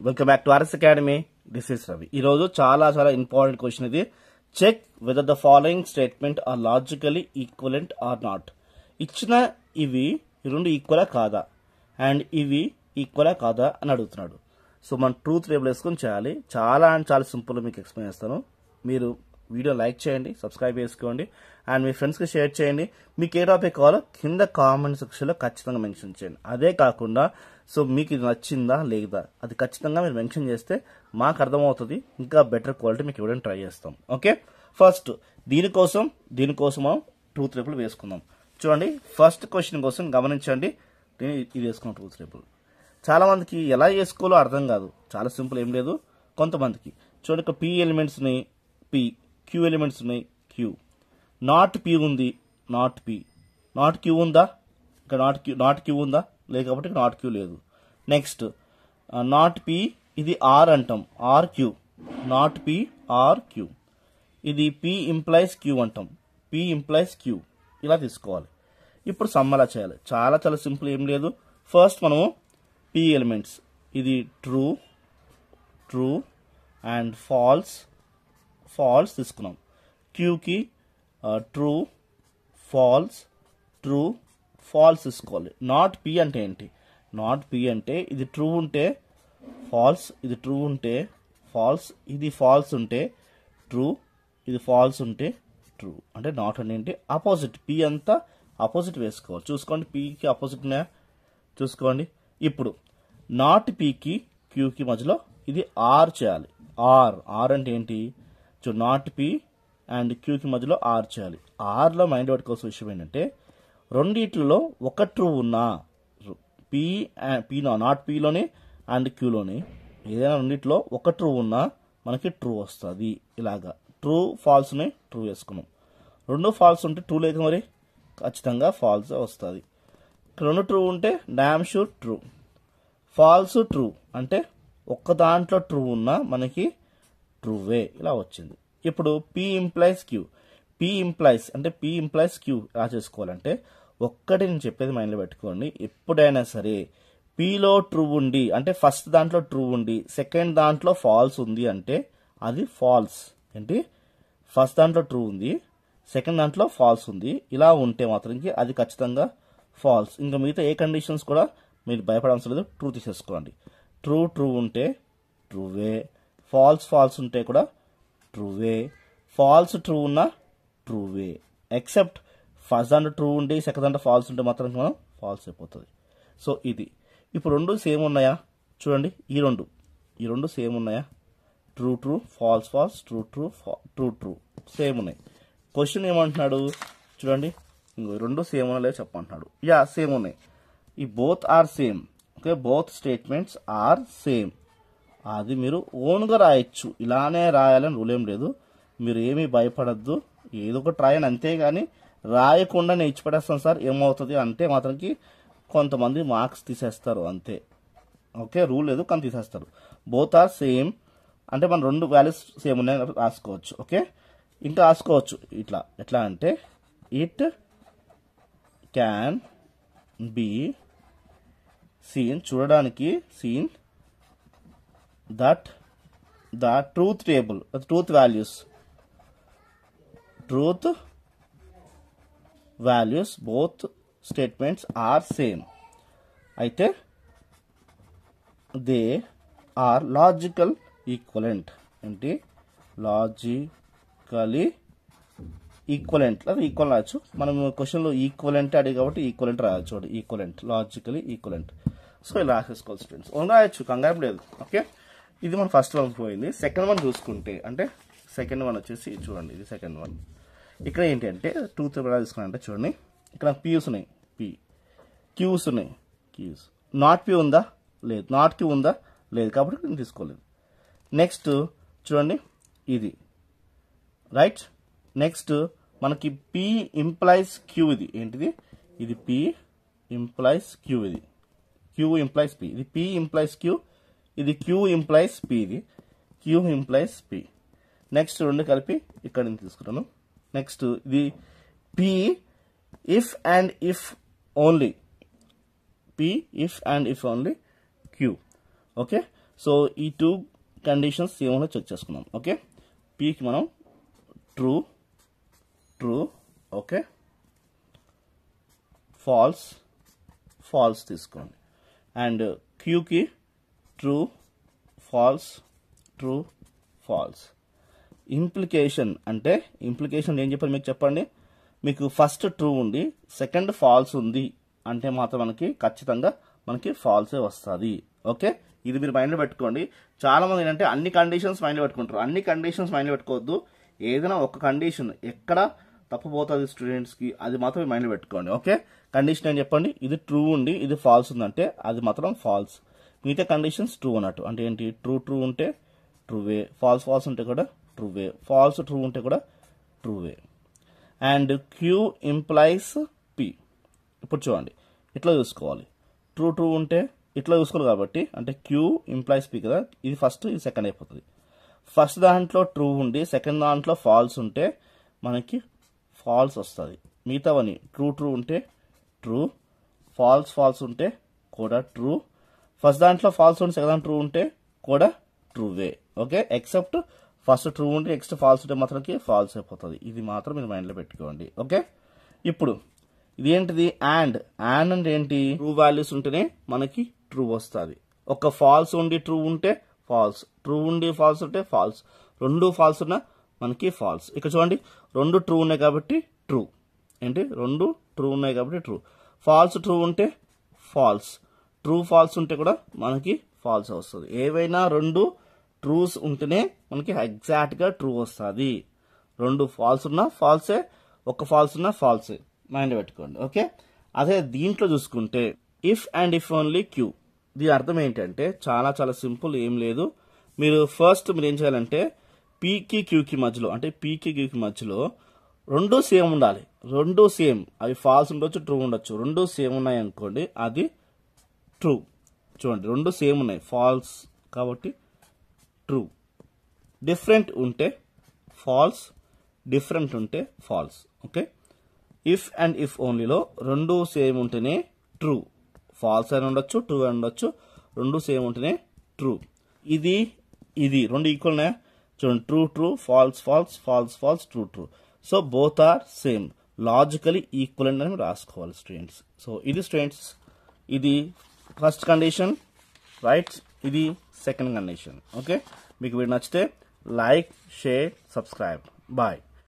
Welcome back to RS academy. This is Ravi. ఈరోజు చాలా important question ఇది. Check whether the following statement are logically equivalent or not. ఇచ్చిన ఇవి రెండు ఈక్వలా కాదా అండ్ ఇవి ఈక్వలా కాదా అని అడుగుతున్నాడు. సో మనం ట్రూత్ టేబుల్ వేసుకొని చేయాలి. చాలా సింపుల్గా మీకు ఎక్స్ప్లెయిన్ చేస్తాను. మీరు వీడియో లైక్ చేయండి, సబ్స్క్రైబ్ చేసుకోండి అండ్ మీ ఫ్రెండ్స్కి షేర్ చేయండి. మీకు ఏ టాపిక్ కావాలో కింద కామెంట్ సెక్షన్లో ఖచ్చితంగా మెన్షన్ చేయండి. అదే కాకుండా సో మీకు ఇది నచ్చిందా లేదా అది ఖచ్చితంగా మీరు మెన్షన్ చేస్తే మాకు అర్థమవుతుంది, ఇంకా బెటర్ క్వాలిటీ మీకు ఇవ్వడానికి ట్రై చేస్తాం. ఓకే, ఫస్ట్ దీనికోసం మనం ట్రూత్ టేబుల్ వేసుకుందాం. చూడండి, ఫస్ట్ క్వశ్చన్ కోసం గమనించండి. ఇది వేసుకున్నాం ట్రూత్ టేబుల్. చాలా మందికి ఎలా చేసుకోవాలో అర్థం కాదు. చాలా సింపుల్, ఏం లేదు. కొంతమందికి చూడండి, ఇక్కడ పి ఎలిమెంట్స్ ఉన్నాయి, పి క్యూ ఎలిమెంట్స్ ఉన్నాయి, క్యూ నాట్ పి ఉంది, నాట్ పి నాట్ క్యూ ఉందా, ఇక్కడ నాట్ క్యూ ఉందా, లేకపోతే నాట్ క్యూ లేదు. నెక్స్ట్ నాట్ పి, ఇది ఆర్ అంటాం, or Q, not P or Q. ఇది పి ఇంప్లైస్ క్యూ అంటాం, పి ఇంప్లైస్ క్యూ. ఇలా తీసుకోవాలి. ఇప్పుడు సమ్ ఎలా చేయాలి? చాలా సింపుల్, ఏం లేదు. ఫస్ట్ మనము పి ఎలిమెంట్స్, ఇది ట్రూ అండ్ ఫాల్స్ తీసుకున్నాం. క్యూకి ట్రూ ఫాల్స్ తీసుకోవాలి. నాట్ పి అంటే ఏంటి? నాట్ పి అంటే ఇది ట్రూ ఉంటే ఫాల్స్, ఇది ట్రూ ఉంటే ఫాల్స్, ఇది ఫాల్స్ ఉంటే ట్రూ, ఇది ఫాల్స్ ఉంటే ట్రూ. అంటే నాట్ అంటే ఏంటి? ఆపోజిట్. పి అంతా ఆపోజిట్ వేసుకోవాలి. చూసుకోండి, పికి ఆపోజిట్ ఉన్నాయా చూసుకోండి. ఇప్పుడు నాట్ పికి క్యూకి మధ్యలో ఇది ఆర్ చేయాలి. ఆర్ అంటే ఏంటి? నాట్ పి అండ్ క్యూకి మధ్యలో ఆర్ చేయాలి. ఆర్లో మైండ్ పెట్టుకోవాల్సిన విషయం ఏంటంటే, రెండిట్లలో ఒక ట్రూ ఉన్నా, నాట్ పిలోని అండ్ క్యూలోని ఏదైనా రెండిట్లో ఒక ట్రూ ఉన్నా మనకి ట్రూ వస్తుంది. ఇలాగా ట్రూ ఫాల్స్ని ట్రూ వేసుకున్నాం. రెండు ఫాల్స్ ఉంటే ట్రూ లేదు, మరి ఖచ్చితంగా ఫాల్స్ వస్తుంది. రెండు ట్రూ ఉంటే damn sure true. False true అంటే ఒక్క దాంట్లో ట్రూ ఉన్నా మనకి ట్రూవే. ఇలా వచ్చింది. ఇప్పుడు P implies Q. P implies Q ఎలా చేసుకోవాలంటే, ఒక్కటి నేను చెప్పేది మైండ్లో పెట్టుకోండి. ఎప్పుడైనా సరే పిలో ట్రూ ఉండి, అంటే ఫస్ట్ దాంట్లో ట్రూ ఉండి సెకండ్ దాంట్లో ఫాల్స్ ఉంది అంటే అది ఫాల్స్. ఏంటి? ఫస్ట్ దాంట్లో ట్రూ ఉంది, సెకండ్ దాంట్లో ఫాల్స్ ఉంది. ఇలా ఉంటే మాత్రానికి అది ఖచ్చితంగా ఫాల్స్. ఇంకా మిగతా ఏ కండిషన్స్ కూడా మీరు భయపడాల్సిన లేదు, ట్రూ తీసేసుకోండి. ట్రూ ఉంటే ట్రూవే, ఫాల్స్ ఉంటే కూడా ట్రూవే, ఫాల్స్ ట్రూ ఉన్నా ట్రూవే. ఎక్సెప్ట్ ఫస్ట్ దాంట్లో ట్రూ ఉండి సెకండ్ దాంట్లో ఫాల్స్ ఉంటే మాత్రం మనం ఫాల్స్ అయిపోతుంది. సో ఇది ఇప్పుడు రెండు సేమ్ ఉన్నాయా చూడండి. ఈ రెండు సేమ్ ఉన్నాయా? ట్రూ ఫాల్స్ ట్రూ సేమ్ ఉన్నాయి. క్వశ్చన్ ఏమంటున్నాడు చూడండి, రెండు సేమ్ ఉన్నా లేదు చెప్పంటున్నాడు. యా, సేమ్ ఉన్నాయి. ఈ both are same. Okay, both statements are same. అది మీరు ఓన్గా రాయొచ్చు, ఇలానే రాయాలని రూల్ ఏం లేదు. మీరు ఏమీ భయపడద్దు, ఏదో ఒకటి రాయని, అంతేగాని రాయకుండా నేను ఇచ్చిపెట్టేస్తాను సార్ ఏమవుతుంది అంటే మాత్రానికి కొంతమంది మార్క్స్ తీసేస్తారు అంతే. ఓకే, రూల్ లేదు కానీ తీసేస్తారు. బోత్ ఆర్ సేమ్ అంటే మన రెండు వాల్యూస్ సేమ్ ఉన్నాయని రాసుకోవచ్చు. ఓకే, ఇంకా రాసుకోవచ్చు ఇట్లా. ఎట్లా అంటే, ఇట్ క్యాన్ బి సీన్, చూడడానికి seen, that the truth table, truth values both statements are same. అయితే దే ఆర్ లాజికల్ ఈక్వలెంట్. ఏంటి? లాజికలీ ఈక్వలెంట్ లేదా ఈక్వల్ రాయొచ్చు. మనం క్వశ్చన్లో ఈక్వలెంట్ అడిగి కాబట్టి ఈక్వలెంట్ రాయొచ్చు. చూడండి, ఈక్వలెంట్, లాజికలీ ఈక్వలెంట్. సో ఇలా రాసేసుకోవాలి స్టూడెంట్స్, ఓన్ రాయొచ్చు, కంగారు లేదు. ఓకే, ఇది మన ఫస్ట్ వన్ పోయింది. సెకండ్ వన్ చూసుకుంటే, అంటే సెకండ్ వన్ వచ్చేసి చూడండి, ఇది సెకండ్ వన్. ఇక్కడ ఏంటి అంటే ట్రూత్ ఎలా తీసుకున్నానంటే చూడండి, ఇక్కడ పియూస్ ఉన్నాయి, క్యూస్ ఉన్నాయి, నాట్ పి ఉందా లేదు, నాట్ క్యూ ఉందా లేదు, కాబట్టి నేను తీసుకోలేదు. నెక్స్ట్ చూడండి, ఇది రైట్. నెక్స్ట్ మనకి పి ఇంప్లైస్ క్యూ. ఇది ఏంటిది? ఇది పి ఇంప్లైస్ క్యూ, ఇది క్యూ ఇంప్లైస్ పి, ఇది పి ఇంప్లైస్ క్యూ, ఇది క్యూ ఇంప్లైస్ పి, ఇది క్యూ ఇంప్లైస్ పి. నెక్స్ట్ రెండు కలిపి ఇక్కడ నేను తీసుకున్నాను. నెక్స్ట్ ఇది P if and if only, Q. Okay, so ఈ 2 కండిషన్స్ ఏమన్నా చెక్ చేసుకుందాం. ఓకే, పీకి మనం true true okay, false false తీసుకోండి. అండ్ క్యూకి true false true false. Implication అంటే ఇంప్లికేషన్ ఏం చెప్పాలి మీకు చెప్పండి. మీకు ఫస్ట్ ట్రూ ఉండి సెకండ్ ఫాల్స్ ఉంది అంటే మాత్రం మనకి ఖచ్చితంగా మనకి ఫాల్సే వస్తుంది. ఓకే, ఇది మీరు మైండ్లో పెట్టుకోండి. చాలా మంది ఏంటంటే అన్ని కండిషన్స్ మైండ్లో పెట్టుకుంటారు. అన్ని కండిషన్స్ మైండ్లో పెట్టుకోవద్దు. ఏదైనా ఒక కండిషన్ ఎక్కడ తప్పుపోతుంది స్టూడెంట్స్కి అది మాత్రం మైండ్లో పెట్టుకోండి. ఓకే, కండిషన్ ఏం చెప్పండి. ఇది ట్రూ ఉండి ఇది ఫాల్స్ ఉందంటే అది మాత్రం ఫాల్స్. మిగతా కండిషన్స్ ట్రూ అన్నట్టు. అంటే ఏంటి, ట్రూ ట్రూ ఉంటే ట్రూవే, ఫాల్స్ ఫాల్స్ ఉంటే కూడా ట్రూవే, ఫాల్స్ ట్రూ ఉంటే కూడా ట్రూవే. And Q implies P. ఇప్పుడు చూడండి ఇట్లా చూసుకోవాలి. ట్రూ ట్రూ ఉంటే ఇట్లా చూసుకోవాలి కాబట్టి అంటే క్యూ ఇంప్లైస్ పి కదా, ఇది ఫస్ట్ ఇది సెకండ్ అయిపోతుంది. ఫస్ట్ దాంట్లో ట్రూ ఉండి సెకండ్ దాంట్లో ఫాల్స్ ఉంటే మనకి ఫాల్స్ వస్తుంది. మిగతావని ట్రూ ట్రూ ఉంటే ట్రూ, ఫాల్స్ ఫాల్స్ ఉంటే కూడా ట్రూ, ఫస్ట్ దాంట్లో ఫాల్స్ ఉంటే సెకండ్ దాంట్లో ట్రూ ఉంటే కూడా true way. Okay, except first true ఉంటే నెక్స్ట్ ఫాల్స్ ఉంటే మాత్రంకి ఫాల్స్ అయిపోతుంది. ఇది మాత్రం మీరు మైండ్లో పెట్టుకోండి. ఓకే, ఇప్పుడు ఇది ఏంటిది, అండ్ అంటే ఏంటి, ట్రూ వాల్యూస్ ఉంటేనే మనకి ట్రూ వస్తుంది. ఒక ఫాల్స్ ఉండి ట్రూ ఉంటే ఫాల్స్, ట్రూ ఉండి ఫాల్స్ ఉంటే ఫాల్స్, రెండు ఫాల్స్ ఉన్నా మనకి ఫాల్స్. ఇక్కడ చూడండి రెండు ట్రూ ఉన్నాయి కాబట్టి ట్రూ, ఏంటి రెండు ట్రూ ఉన్నాయి కాబట్టి ట్రూ. ఫాల్స్ ట్రూ ఉంటే ఫాల్స్, ట్రూ ఫాల్స్ ఉంటే కూడా మనకి ఫాల్స్ వస్తుంది. ఏవైనా రెండు ట్రూస్ ఉంటేనే మనకి ఎగ్జాక్ట్గా ట్రూ వస్తుంది. రెండు ఫాల్స్ ఉన్నా ఫాల్సే, ఒక ఫాల్స్ ఉన్నా ఫాల్సే, మైండ్ పెట్టుకోండి. ఓకే, అదే దీంట్లో చూసుకుంటే if and if only Q. దీని అర్థం ఏంటంటే చాలా చాలా సింపుల్, ఏం లేదు. మీరు ఫస్ట్ మీరు ఏం చేయాలంటే పీకి క్యూకి మధ్యలో అంటే పీకి క్యూకి మధ్యలో రెండు సేమ్ ఉండాలి. రెండు సేమ్, అవి ఫాల్స్ ఉండొచ్చు ట్రూ ఉండొచ్చు. రెండు సేమ్ ఉన్నాయి అనుకోండి అది ట్రూ. చూడండి రెండు సేమ్ ఉన్నాయి ఫాల్స్ కాబట్టి ట్రూ. డిఫరెంట్ ఉంటే ఫాల్స్, డిఫరెంట్ ఉంటే false. Okay, if and if ఓన్లీలో రెండు సేమ్ ఉంటేనే ట్రూ, ఫాల్స్ అని ఉండొచ్చు ట్రూ అని ఉండొచ్చు, రెండు సేమ్ ఉంటేనే ట్రూ. ఇది ఇది రెండు ఈక్వల్ ఉన్నాయా చూడండి, true true, false false, false false, true true. So both are same, logically equivalent అని రాసుకోవాలి స్టూడెంట్స్. సో ఇది స్టూడెంట్స్, ఇది ఫస్ట్ కండిషన్ రైట్, ఇది సెకండ్ కండిషన్. ఓకే, మీకు వీడు నచ్చితే లైక్ షేర్ సబ్స్క్రైబ్. బాయ్.